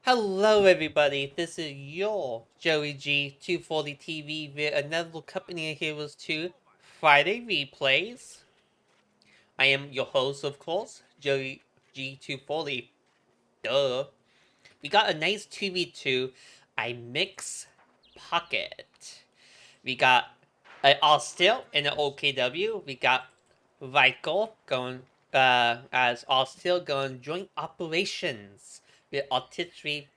Hello everybody, this is your Joey G 240 TV with another little company of Heroes 2 Friday Replays. I am your host, of course, Joey G 240. Duh. We got a nice 2v2 I mix pocket. We got an Austil and an OKW. We got Vikel going as Austil going joint operations with artillery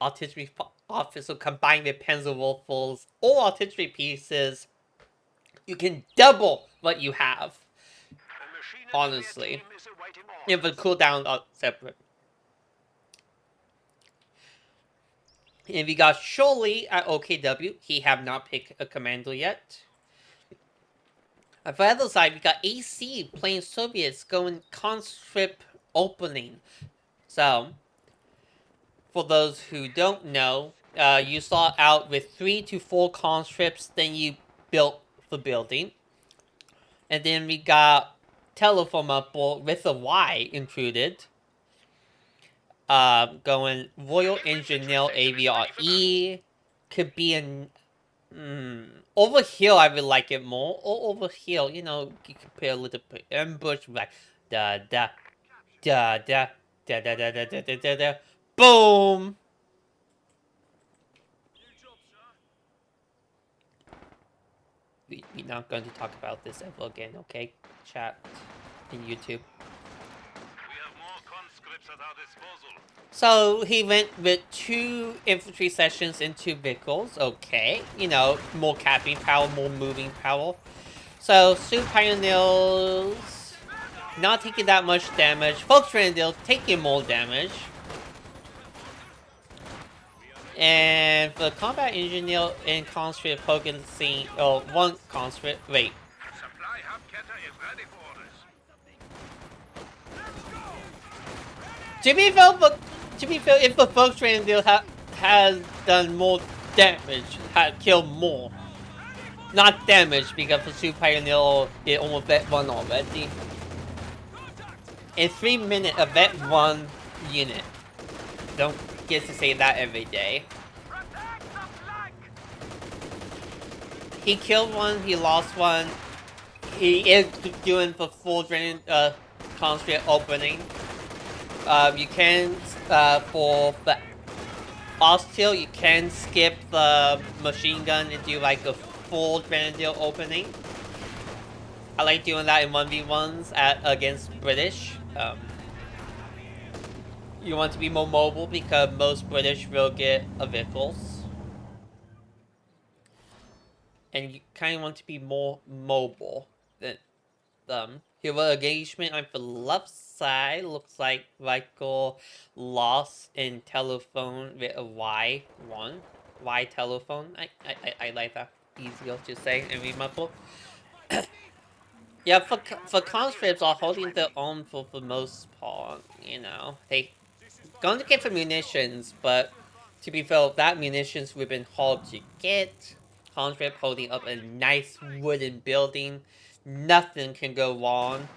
officer combined with pencil rifles or artillery pieces. You can double what you have. Honestly, if the cooldowns are separate. And we got Surely at OKW. He have not picked a commander yet. On the other side, we got AC playing Soviets going conscript opening. So, for those who don't know, you start out with 3 to 4 conscripts, then you built the building. And then we got telephone up with a Y included. Going Royal Engineer AVRE. Could be an over here, I would like it more. Or over here, you know, you can put a little bit ambush, like da da da da da da da da da da da da. Boom! We're not going to talk about this ever again, okay? Chat in YouTube. So he went with 2 infantry sessions and 2 vehicles. Okay, you know, more capping power, more moving power. So Sioux Pioneers not taking that much damage. Volkswagen taking more damage. And for combat engineer and conscript focusing, one conscript. Wait. To be fair, if the Volkswagen deal has done more damage, had killed more. Not damage, because the Sioux Pioneer it almost vet 1 already. In 3 minutes, a vet 1 unit. Don't get to say that every day. He killed 1, he lost 1. He is doing the full drain conscript opening. You can for the Austil, you can skip the machine gun and do like a full grenadier opening. I like doing that in 1v1s against British. You want to be more mobile because most British will get vehicles. And you kind of want to be more mobile than them. Hero engagement on the left side looks like Michael lost in telephone with a Y1. Y telephone. I like that. Easier to say and remember. Yeah, for conscripts are holding their own for the most part, you know. They going to get for munitions, but to be fair, that munitions would have been hard to get. Conscript holding up a nice wooden building. Nothing can go wrong.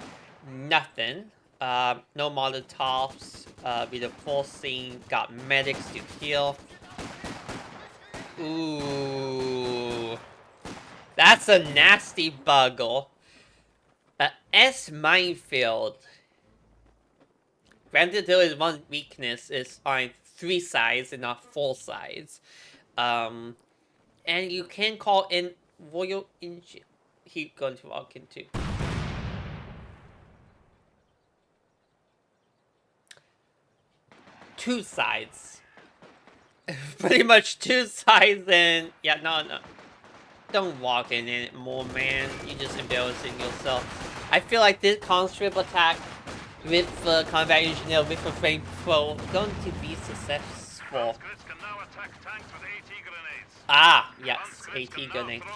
Nothing. No Molotovs. With the forcing, got medics to heal. Ooh. That's a nasty buggle. S minefield. Granted, there is one weakness, is on 3 sides and not 4 sides. And you can call in Royal Engine. He's going to walk into. Two sides. Pretty much 2 sides and... Yeah, no. Don't walk in it more, man. You're just embarrassing yourself. I feel like this conscript attack with the combat engineer with the frame pro going to be successful. Ah, yes, AT grenades.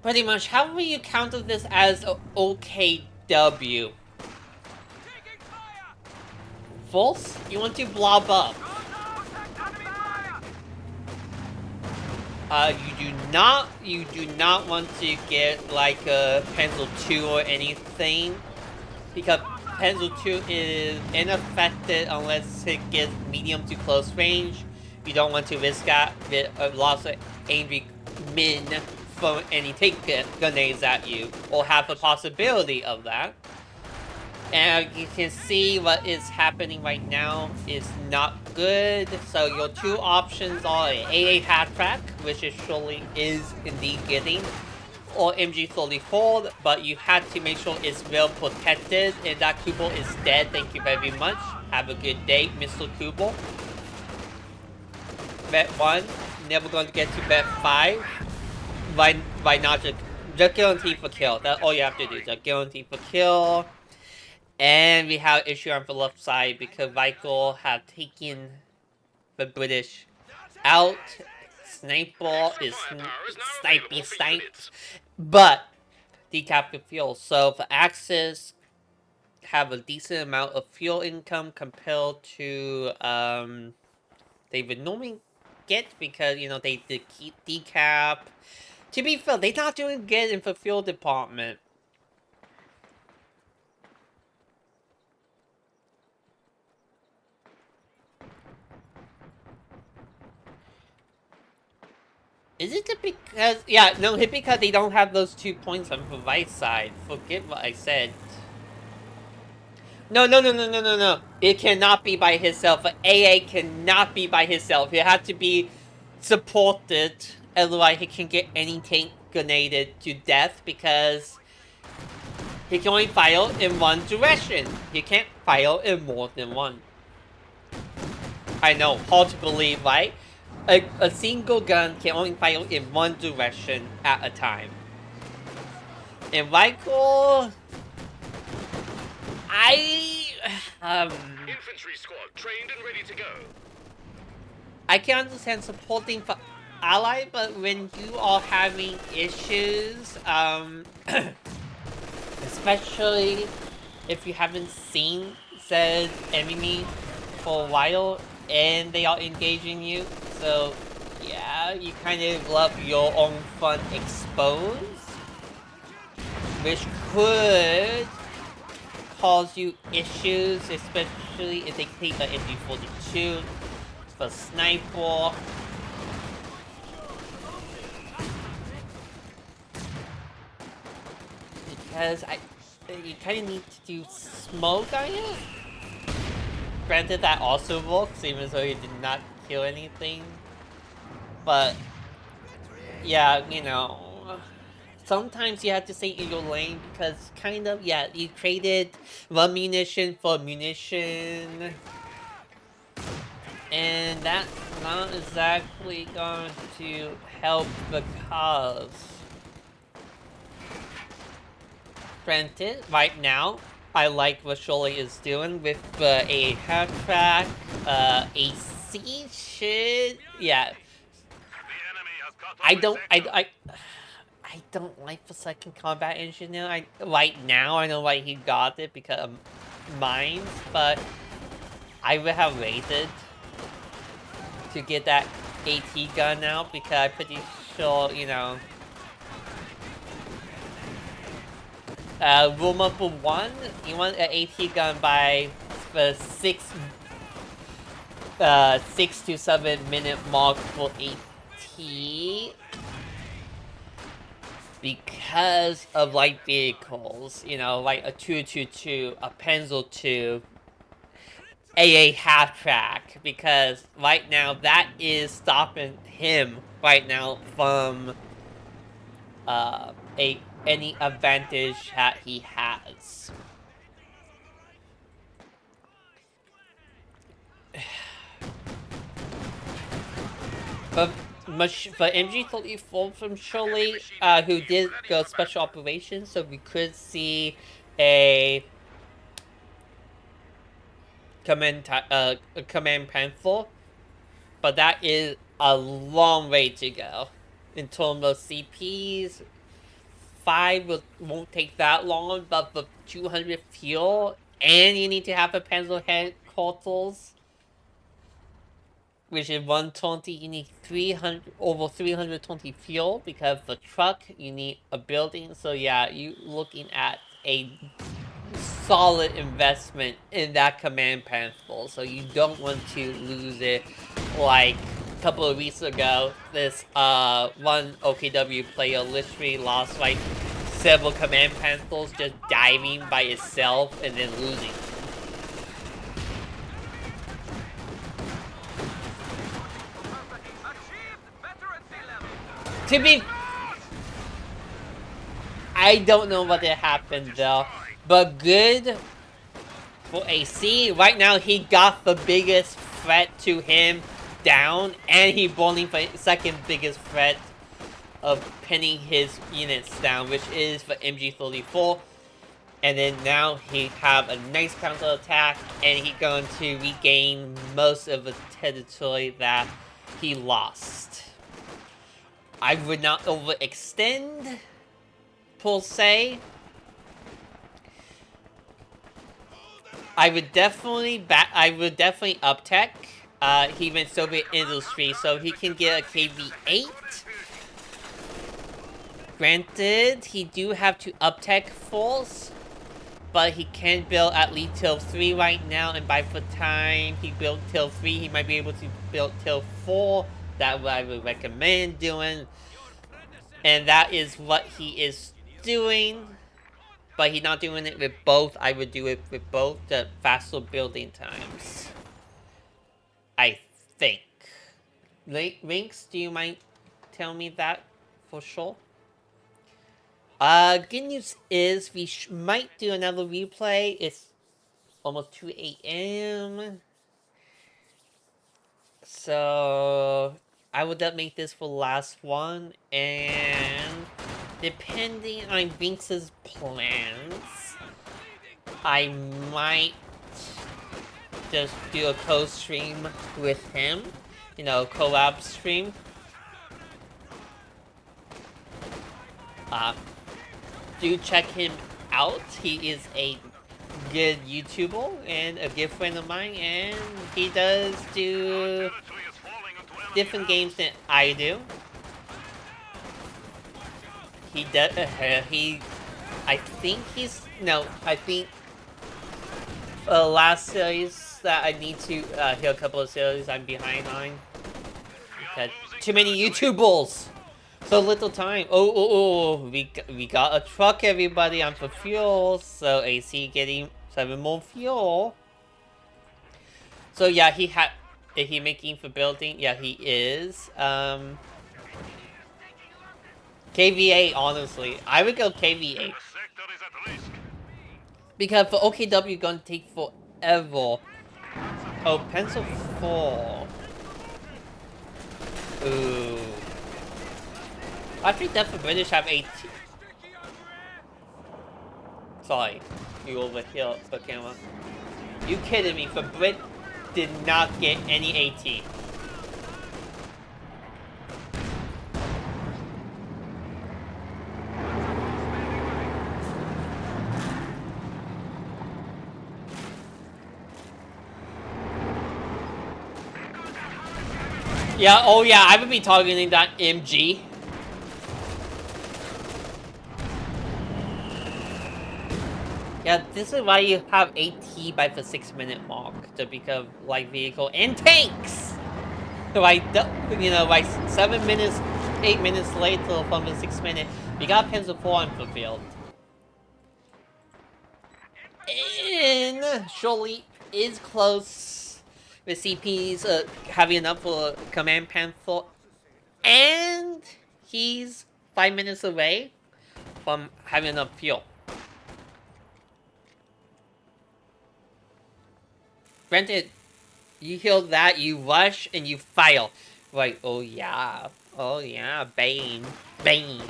Pretty much, how will you counter this as a OKW? False? You want to blob up. You do not want to get like a pencil 2 or anything, because Pencil 2 is unaffected unless it gets medium to close range. You don't want to risk that with a loss of angry min from any take grenades at you, or have a possibility of that. And you can see what is happening right now is not good. So your two options are AA hat track, which it surely is indeed getting, or MG34, but you have to make sure it's well protected. And that Kubel is dead. Thank you very much. Have a good day, Mr. Kubel. Bet 1, never going to get to bet 5. Why not just guarantee for kill? That's all you have to do. Just guarantee for kill. And we have issue on the left side because Michael have taken the British out. Sniper is sniped. But decap the fuel. So the Axis have a decent amount of fuel income compared to they would normally get because they keep decap. To be fair, they're not doing good in the fuel department. Is it because... Yeah, no, it's because they don't have those 2 points on the right side. Forget what I said. No. It cannot be by himself. AA cannot be by himself. He has to be supported. Otherwise, he can get any tank grenaded to death because he can only fire in one direction. He can't fire in more than one. I know, hard to believe, right? A single gun can only fire in one direction at a time. And Michael... Infantry squad trained and ready to go. I can understand supporting for ally, but when you are having issues, especially if you haven't seen said enemy for a while and they are engaging you, so yeah, you kind of love your own fun exposed, which could cause you issues, especially if they take the MG42 for sniper. Because you kind of need to do smoke on it. Granted, that also works, even though you did not kill anything. But yeah, sometimes you have to stay in your lane because you traded one munition for munition. And that's not exactly going to help the cause. Granted, right now, I like what Shirley is doing with a half track, AC shit. Yeah. I don't like the second combat engineer. Right now, I know why he got it because of mines, but I would have waited to get that AT gun out because I'm pretty sure, rule number 1, you want an AT gun by the 6 to 7 minute mark for AT because of light vehicles, like a 222, a Pencil 2, AA half track, because right now that is stopping him right now from any advantage that he has. But MG34 from Shirley, who did go special operations, so we could see a command Panther, but that is a long way to go. In terms of CPs, 5 won't take that long, but for 200 fuel, and you need to have a pencil headquarters, which is 120, you need over 320 fuel, because the truck, you need a building, so yeah, you looking at a solid investment in that command pencil, so you don't want to lose it. Like a couple of weeks ago, this one OKW player literally lost like several command pencils just diving by itself and then losing. To be, I don't know what happened though, but good for AC. Right now, he got the biggest threat to him down, and he bowling for second biggest threat of pinning his units down, which is for MG34. And then now he have a nice counter attack, and he going to regain most of the territory that he lost. I would not overextend, per se. I would definitely up tech. He went Soviet industry, so he can get a KV8. Granted, he do have to up tech force, but he can build at least till 3 right now, and by the time he built till 3, he might be able to build till 4. That's what I would recommend doing. And that is what he is doing. But he's not doing it with both. I would do it with both the faster building times. I think. Rinks, do you mind telling me that for sure? Good news is we might do another replay. It's almost 2 a.m. So I would make this for the last one, and depending on Vince's plans, I might just do a co-stream with him, collab stream. Do check him out. He is a good YouTuber and a good friend of mine, and he does do different games than I do. He does. I think last series that I need to hear a couple of series I'm behind on. Because too many YouTubers, so little time. We got a truck, everybody. I'm for fuel, so AC getting 7 more fuel. So yeah, is he making for building? Yeah, he is. KVA, honestly. I would go KVA. Because for OKW, gonna take forever. Oh, pencil 4. Ooh. I think that for British have 18. Sorry, you overkill the camera. You kidding me? For Brit did not get any AT. Yeah, oh yeah, I would be targeting that MG. Yeah, this is why you have AT by the 6-minute mark to become light vehicle and tanks. Like 7 minutes, 8 minutes later from the 6 minute, we got pencil 4 on the field. And surely is close with CP's having enough for command panther, and he's 5 minutes away from having enough fuel. Granted, you hear that, you rush, and you fail. Like, oh yeah, Bane, Bane,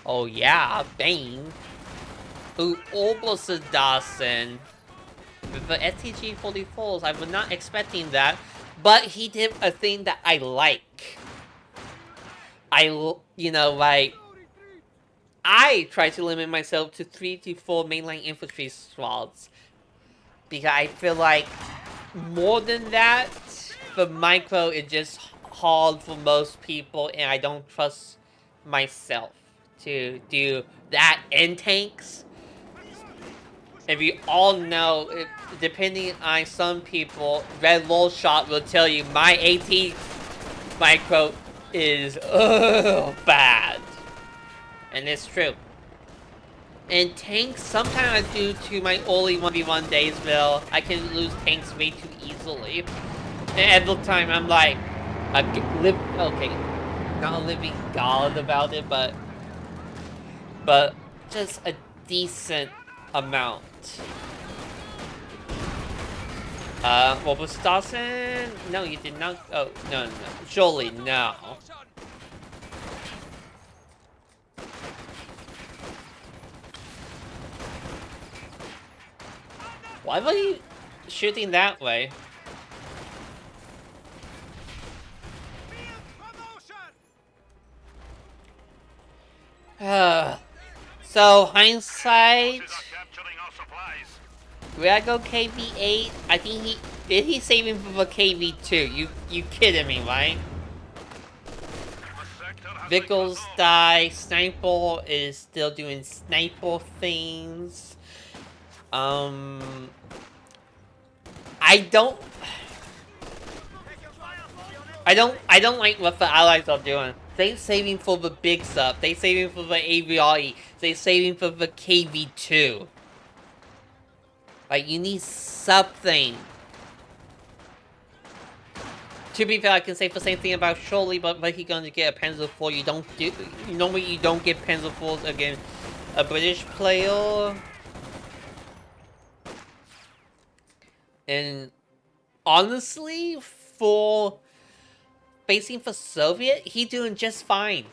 oh yeah, Bane. Ooh, almost a Dawson. With the STG-44s, I was not expecting that, but he did a thing that I like. I try to limit myself to 3 to 4 mainline infantry squads. Because I feel like more than that, the micro is just hard for most people, and I don't trust myself to do that in tanks. If you all know, depending on some people, Red Lull Shot will tell you my AT micro is bad. And it's true. And tanks, sometimes due to my only 1v1 days, Bill, I can lose tanks way too easily. And every time I'm like, okay, not a living god about it, but just a decent amount. What was Dawson? No, you did not. Oh, no. Surely, no. Why were you shooting that way? So, hindsight... Will I go KV8? I think did he save him for KV2? You kidding me, right? Vickles die. Sniper is still doing sniper things. I don't like what the allies are doing. They saving for the big stuff. They saving for the AVRE. They saving for the KV2. Like, you need something. To be fair, I can say the same thing about Shirley, but he's gonna get a Panzer IV. You don't get Panzer IVs against a British player. And honestly, for facing for Soviet, he's doing just fine.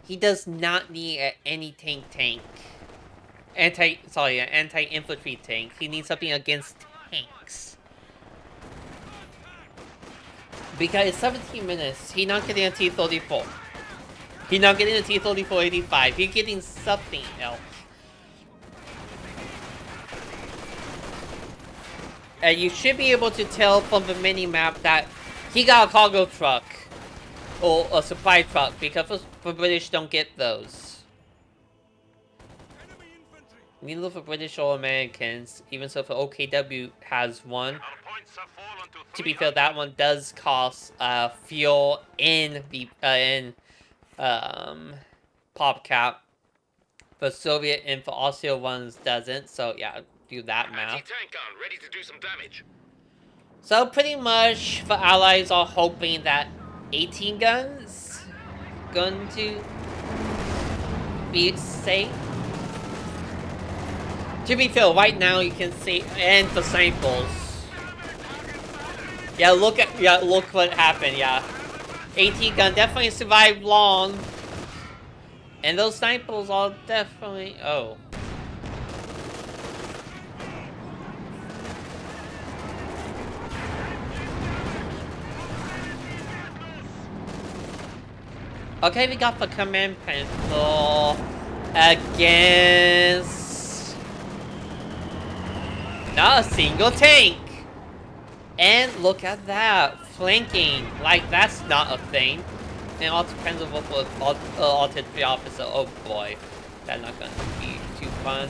He does not need an anti-tank. Anti-infantry tank. He needs something against tanks. Because it's 17 minutes, he's not getting a T-34. He's not getting a T-34-85. He's getting something else. And you should be able to tell from the mini-map that he got a cargo truck. Or a supply truck, because the British don't get those. Neither for British or Americans, even so for OKW has one. To be fair, that one does cost fuel in the pop cap. For Soviet and for Austria ones doesn't, so yeah, do that math. Anti-tank gun ready to do some damage. So pretty much the allies are hoping that 18 guns going to be safe. To be fair, right now you can see, and the samples. Yeah, look what happened. Yeah, 18 gun definitely survived long, and those samples are definitely Okay, we got the command pencil against not a single tank. And look at that, flanking, like that's not a thing. And all depends on what was artillery officer. Oh boy, that's not gonna be too fun.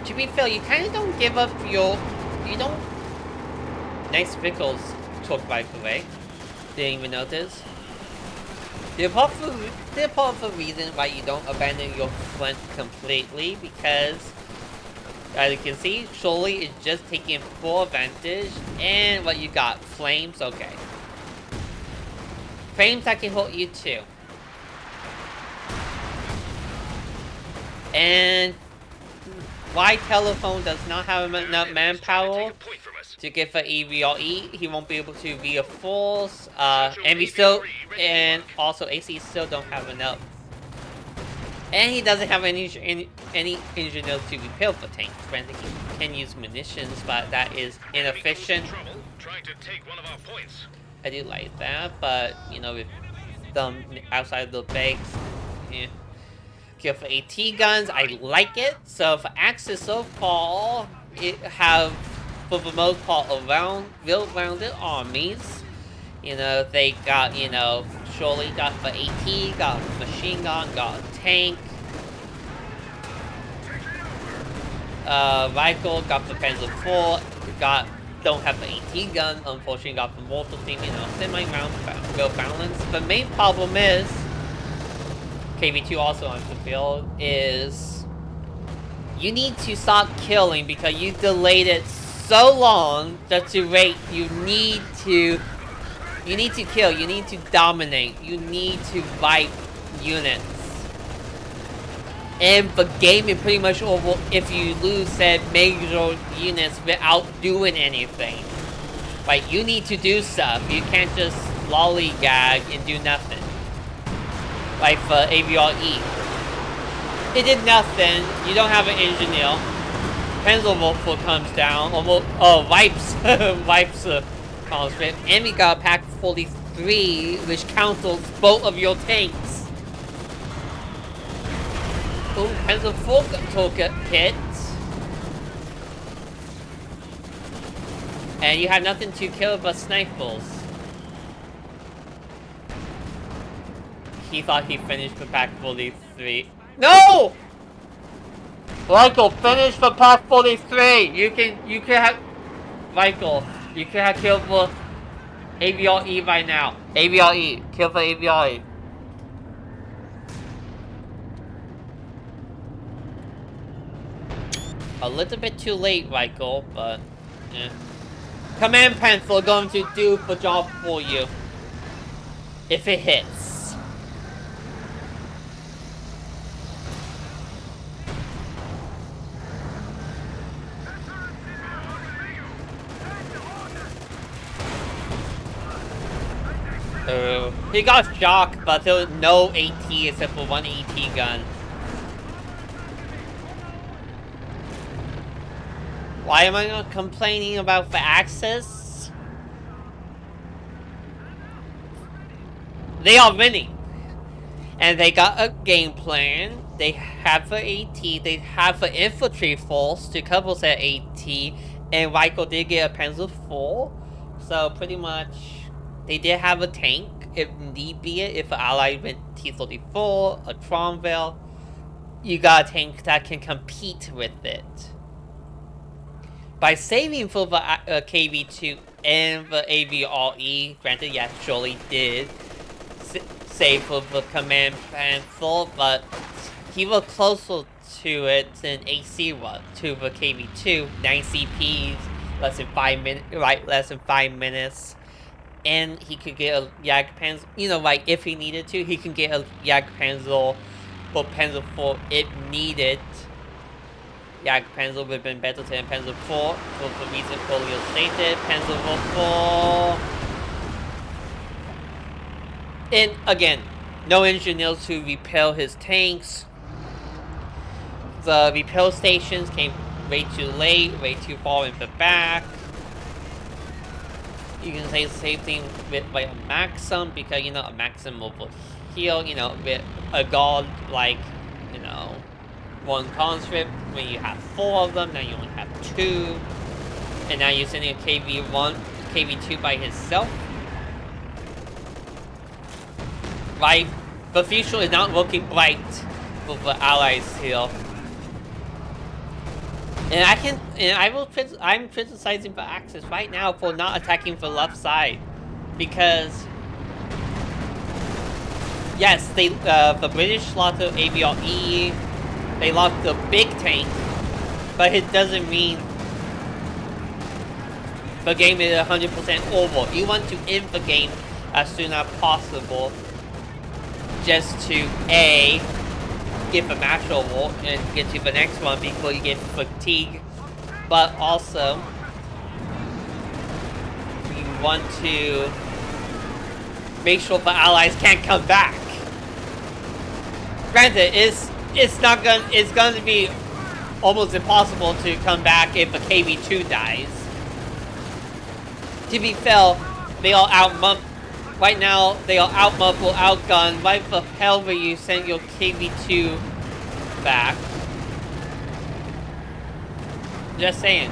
To be fair, you kind of don't give up you don't. Nice Vickles took by the way. Didn't even notice. The part of the reason why you don't abandon your front completely, because as you can see, Shirley is just taking full advantage, and what you got? Flames? Okay. Flames that can hurt you too. And why Telephone does not have enough manpower to get the EVRE, he won't be able to reinforce, and also AC still don't have enough. And he doesn't have any engineers to repair the tank. Granted, he can use munitions, but that is inefficient. I do like that, but you know, with them outside the base, yeah. Okay, for AT guns, I like it. So for Axis so far, it have for the most part well-rounded armies. You know, they got, you know, surely got the AT, got a machine gun, got a tank. Michael got the Panzer IV, don't have the AT gun, unfortunately got the mortal team, semi-round well balanced. The main problem is, KV2 also on the field, is you need to stop killing because you delayed it so long that to wait, you need to kill, you need to dominate, you need to wipe units. And the game is pretty much over if you lose said major units without doing anything. Like, you need to do stuff. You can't just lollygag and do nothing. Like for AVRE. It did nothing. You don't have an engineer. Panzerwolf comes down. Almost, wipes conscript. And we got a Pack 43, which counters both of your tanks. Oh, Panzer IV took a hit. And you have nothing to kill but snipers. He thought he finished the Pack 43. No! Michael, finish the Pack 43! You can have... Michael, you can have killed the AVRE by now. AVRE, kill the AVRE. A little bit too late, Michael, but yeah. Command Pencil going to do the job for you. If it hits. He got shocked, but there was no AT except for one AT gun. Why am I not complaining about the access? They are winning. And they got a game plan. They have the AT. They have the infantry force to cover that AT. And Michael did get a Panzer IV. So pretty much they did have a tank if need be it. If the ally went T-34, a Cromwell, you got a tank that can compete with it. By saving for the KV2 and the AVRE, granted, yes, surely did save for the Command Pencil, but he was closer to it than AC was to the KV2. 9 CPs, less than 5 minutes, and he could get a Jagdpanzer. Like if he needed to, he can get a Jagdpanzer or Panzer IV if needed. Jagdpanzer would have been better than Panzer IV for the reason earlier stated. Panzer IV. And again, no engineers to repair his tanks. The repair stations came way too late, way too far in the back. You can say the same thing with like a Maxim, because a Maxim over here, with a guard like, one conscript, when you have 4 of them, now you only have 2. And now you're sending a KV2 by himself. Right? The future is not looking bright for the allies here. And I'm criticizing the Axis right now for not attacking the left side. Because yes, the British lost the AVRE. They lost the big tank, but it doesn't mean the game is 100% over. You want to end the game as soon as possible, just to A, get the match over and get to the next one before you get fatigued, but also you want to make sure the allies can't come back. Granted, it's going to be almost impossible to come back if a KV2 dies. To be fair, they are right now, they are outmuscled, outgunned. Why the hell will you send your KV2 back? Just saying.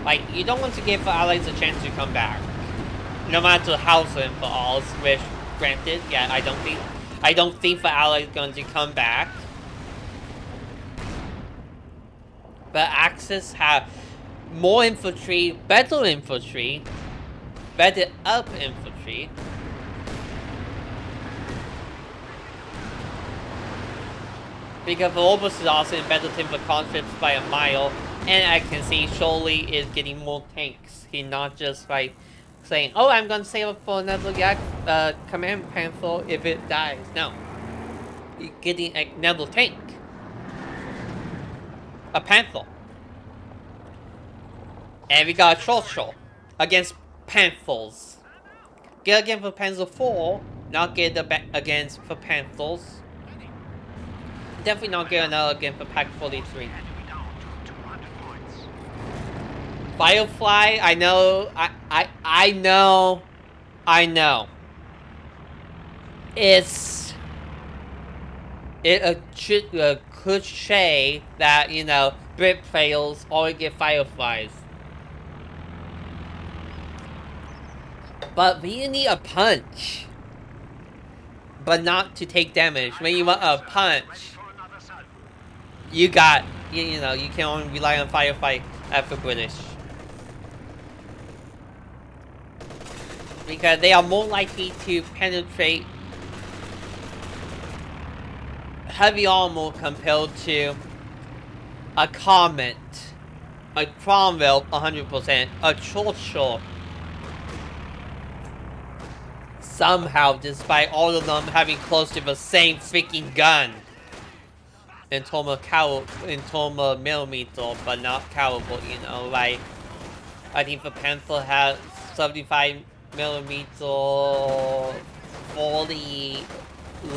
Like, you don't want to give the allies a chance to come back. No matter how simple, which Granted, yeah, I don't think the ally is going to come back. But Axis have more infantry, better up infantry. Because Volbus is also in better timber conscripts by a mile, and I can see Surely is getting more tanks. He's not just like saying, "Oh, I'm gonna save up for another command panther if it dies." No, he's getting another tank, a panther, and we got a Churchill against panthers. Get against the Panzer IV, not get against the panthers. Definitely not get another against the Pack 43. Firefly, I know, I know. It's a cliche that, Brit fails always get Fireflies. But we need a punch. But not to take damage. When you want a punch, you got, you can only rely on Firefly after British. Because they are more likely to penetrate heavy armor compared to a Comet, a Cromwell 100%, a Churchill. Somehow, despite all of them having close to the same freaking gun. In terms of millimeter, but not caliber, like, I think the Panther has 75 millimeter 40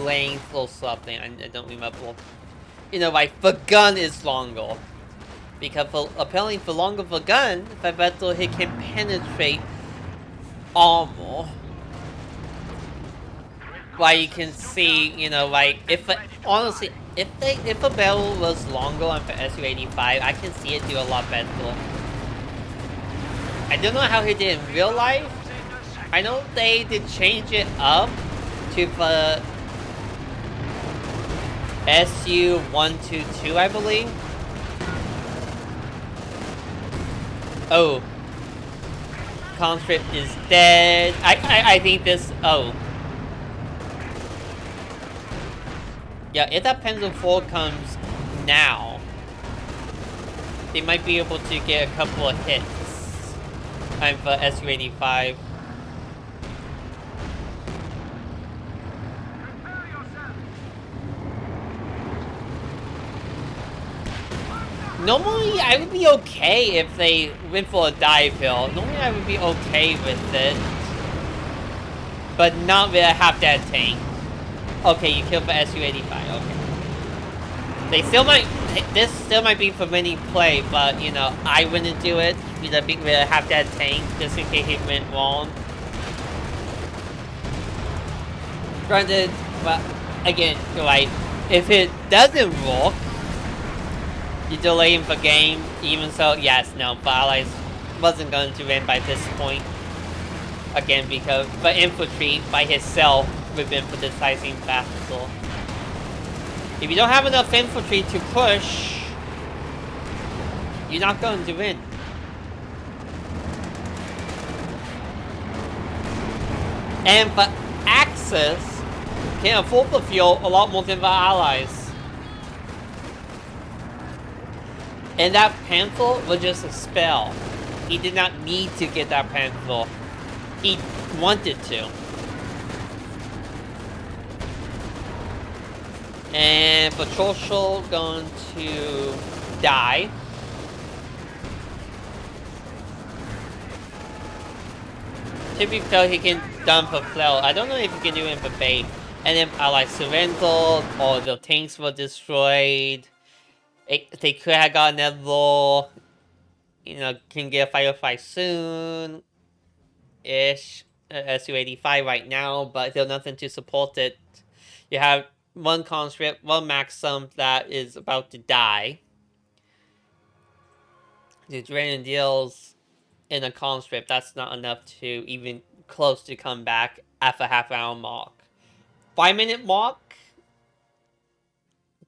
length or something. I don't remember. Like, the gun is longer. Because apparently for longer the gun, the better it can penetrate armor. Like you can see, like honestly, if a barrel was longer on the SU-85, I can see it do a lot better. I don't know how he did in real life. I know they did change it up to the SU-122, I believe. Oh. Conscript is dead. I think this... Oh. Yeah, if that Panzer IV comes now, they might be able to get a couple of hits. I'm for SU-85. Normally, I would be okay if they went for a dive hill. Normally, I would be okay with it. But not with a half-dead tank. Okay, you killed the SU-85, okay. This still might be for mini play, but, I wouldn't do it with a half-dead tank, just in case it went wrong. Granted, but, again, like, if it doesn't work, you're delaying the game, even so, yes, no, the Allies wasn't going to win by this point. Again, because the infantry by itself would have been for decisive battle. If you don't have enough infantry to push, you're not going to win. And the Axis can afford the fuel a lot more than the Allies. And that Panther was just a spell. He did not need to get that Panther. He wanted to. And the Churchill going to die. Typically he can dump a flail. I don't know if he can do it in the bait. And then Allies surrendered, or the tanks were destroyed. They could have gotten that law. Can get a firefight soon. Ish. SU-85 right now, but there's nothing to support it. You have one conscript, one Maxim that is about to die. The Grenadiers in a conscript, that's not enough to even close to come back at the half-hour mark. 5-minute mark,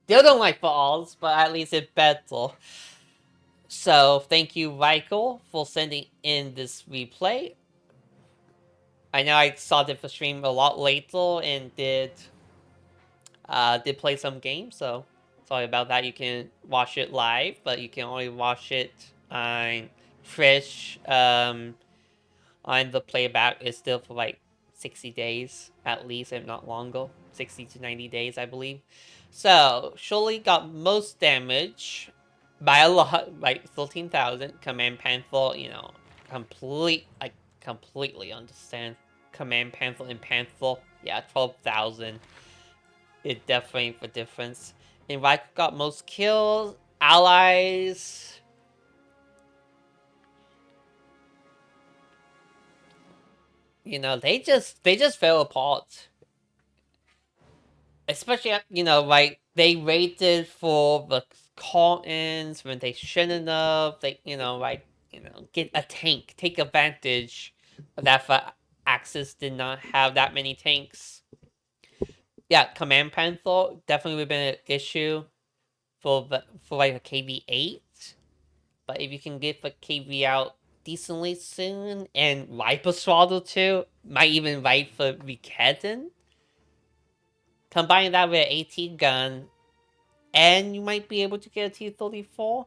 still don't like the odds, but at least it's better. So thank you, Michael, for sending in this replay. I know I saw the stream a lot later and did play some games, so sorry about that. You can watch it live, but you can only watch it on Twitch. On the playback is still for like 60 days at least, if not longer. 60 to 90 days, I believe. So Shirley got most damage by a lot, like 13,000. Command Panther, I completely understand. Command Panther and Panther, yeah, 12,000. It definitely ain't the difference. And Riker got most kills. Allies, they just fell apart. Especially, like they waited for the call-ins when they shouldn't have. They, get a tank, take advantage of that. For Axis did not have that many tanks. Yeah, Command Panther definitely would have been an issue for like a KV8. But if you can get the KV out decently soon and Viper Swaddle too, might even fight for Riketten. Combine that with an AT gun, and you might be able to get a T-34.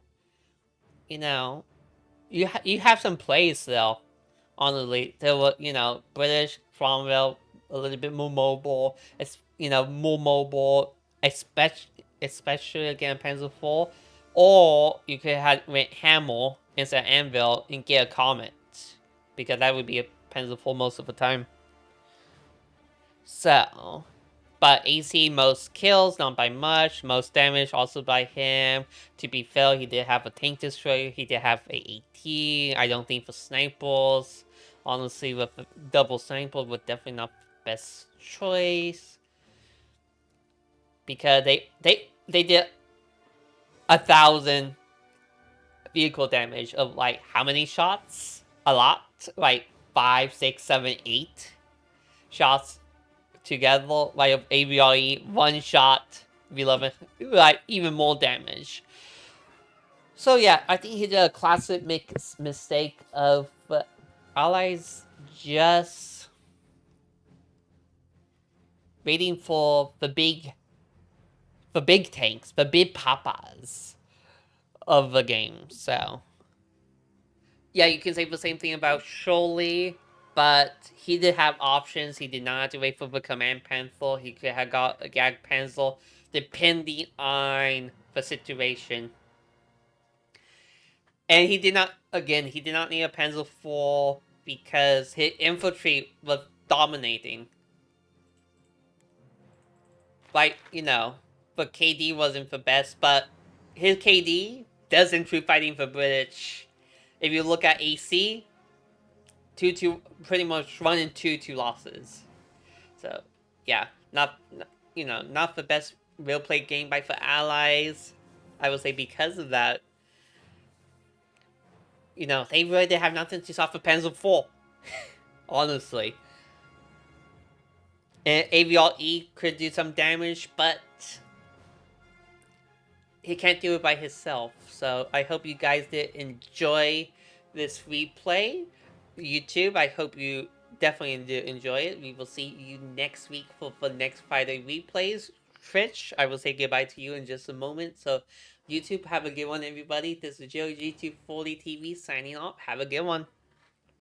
You know, you have some plays though. Honestly, there were British Cromwell a little bit more mobile. It's more mobile, especially against Panzer IV, or you could have went Hammer instead of Anvil and get a Comet, because that would be a Panzer IV most of the time. So, but AC most kills, not by much. Most damage also by him. To be fair, he did have a tank destroyer. He did have a AT. I don't think for snipers. Honestly, with a double sniper would definitely not the best choice. Because they did 1,000 vehicle damage of like how many shots? A lot. Like 5, 6, 7, 8 shots together, like AVRE, one shot, 11, like even more damage. So yeah, I think he did a classic mistake of allies just waiting for the big tanks, the big papas of the game. So yeah, you can say the same thing about Sholey, but he did have options. He did not have to wait for the Command Pencil. He could have got a Gag Pencil depending on the situation. And he did not need a Pencil 4 because his infantry was dominating. Like, but KD wasn't the best, but his KD does improve fighting for British. If you look at AC, 2-2, pretty much 1 and 2 losses. So, yeah, not the best real play game by for allies. I would say because of that, they really did have nothing to stop for Panzer 4. Honestly. And AVRE could do some damage, but he can't do it by himself. So I hope you guys did enjoy this replay. YouTube, I hope you definitely did enjoy it. We will see you next week for the next Friday replays. Twitch, I will say goodbye to you in just a moment. So YouTube, have a good one, everybody. This is JoG240 TV signing off. Have a good one.